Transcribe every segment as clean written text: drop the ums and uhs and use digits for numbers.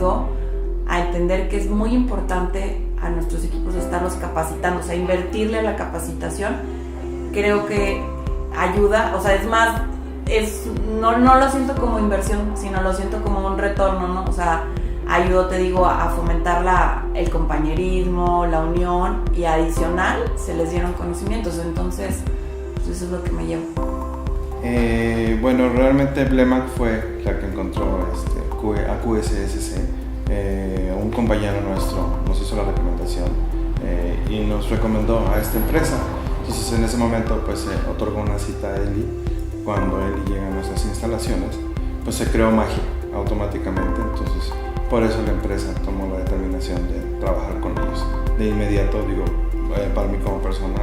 ayudó a entender que es muy importante a nuestros equipos estarlos capacitando, o sea, invertirle a la capacitación. Creo que ayuda, o sea, es más, no lo siento como inversión, sino lo siento como un retorno, ¿no? O sea, ayudó, te digo, a fomentar el compañerismo, la unión, y adicional se les dieron conocimientos. Entonces, pues eso es lo que me llevo. Bueno, realmente Blemac fue la que encontró a QSSC. Un compañero nuestro nos hizo la recomendación y nos recomendó a esta empresa. Entonces en ese momento pues se otorgó una cita a Eli. Cuando Eli llega a nuestras instalaciones, pues se creó magia automáticamente. Entonces por eso la empresa tomó la determinación de trabajar con ellos. De inmediato, digo, para mí como persona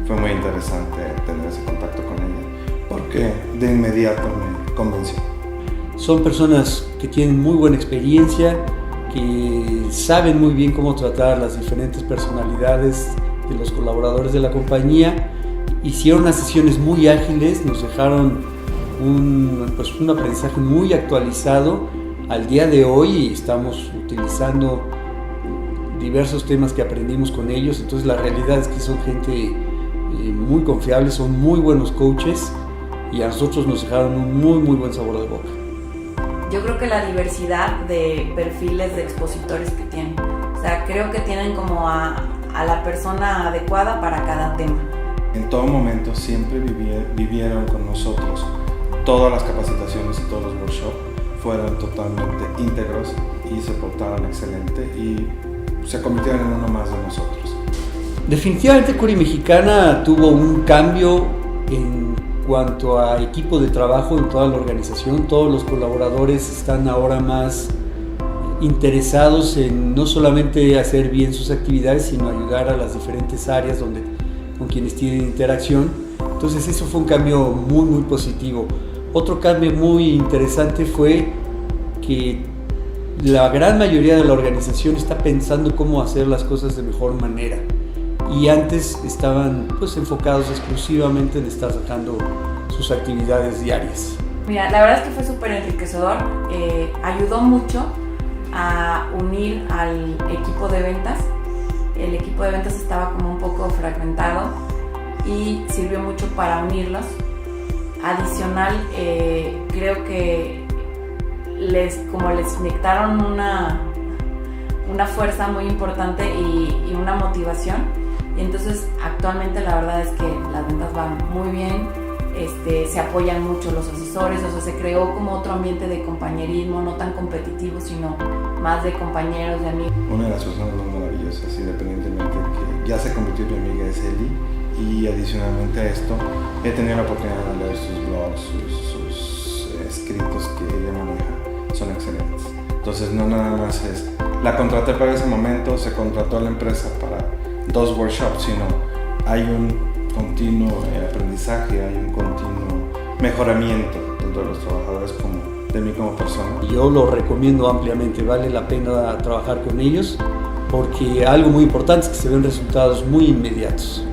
fue muy interesante tener ese contacto con ella, porque de inmediato me convenció. Son personas que tienen muy buena experiencia, que saben muy bien cómo tratar las diferentes personalidades de los colaboradores de la compañía. Hicieron unas sesiones muy ágiles, nos dejaron un aprendizaje muy actualizado. Al día de hoy estamos utilizando diversos temas que aprendimos con ellos, entonces la realidad es que son gente muy confiable, son muy buenos coaches y a nosotros nos dejaron un muy buen sabor de boca. Yo creo que la diversidad de perfiles de expositores que tienen, o sea, creo que tienen como a la persona adecuada para cada tema. En todo momento siempre vivieron con nosotros. Todas las capacitaciones y todos los workshops fueron totalmente íntegros y se portaron excelente y se convirtieron en uno más de nosotros. Definitivamente Curi Mexicana tuvo un cambio en cuanto a equipo de trabajo en toda la organización. Todos los colaboradores están ahora más interesados en no solamente hacer bien sus actividades, sino ayudar a las diferentes áreas con quienes tienen interacción. Entonces eso fue un cambio muy positivo. Otro cambio muy interesante fue que la gran mayoría de la organización está pensando cómo hacer las cosas de mejor manera. Y antes estaban pues enfocados exclusivamente en estar sacando sus actividades diarias. Mira, la verdad es que fue súper enriquecedor, ayudó mucho a unir al equipo de ventas. El equipo de ventas estaba como un poco fragmentado y sirvió mucho para unirlos. Adicional, creo que les inyectaron una fuerza muy importante y una motivación. Y entonces actualmente la verdad es que las ventas van muy bien, se apoyan mucho los asesores, o sea, se creó como otro ambiente de compañerismo, no tan competitivo, sino más de compañeros, de amigos. Una de las personas más maravillosas, independientemente que ya se convirtió en mi amiga, es Eli, y adicionalmente a esto he tenido la oportunidad de leer sus blogs, sus escritos que ella maneja, son excelentes. Entonces no nada más la contraté para ese momento, se contrató a la empresa para 2 workshops, sino hay un continuo aprendizaje, hay un continuo mejoramiento tanto de los trabajadores como de mí como persona. Yo lo recomiendo ampliamente, vale la pena trabajar con ellos porque algo muy importante es que se ven resultados muy inmediatos.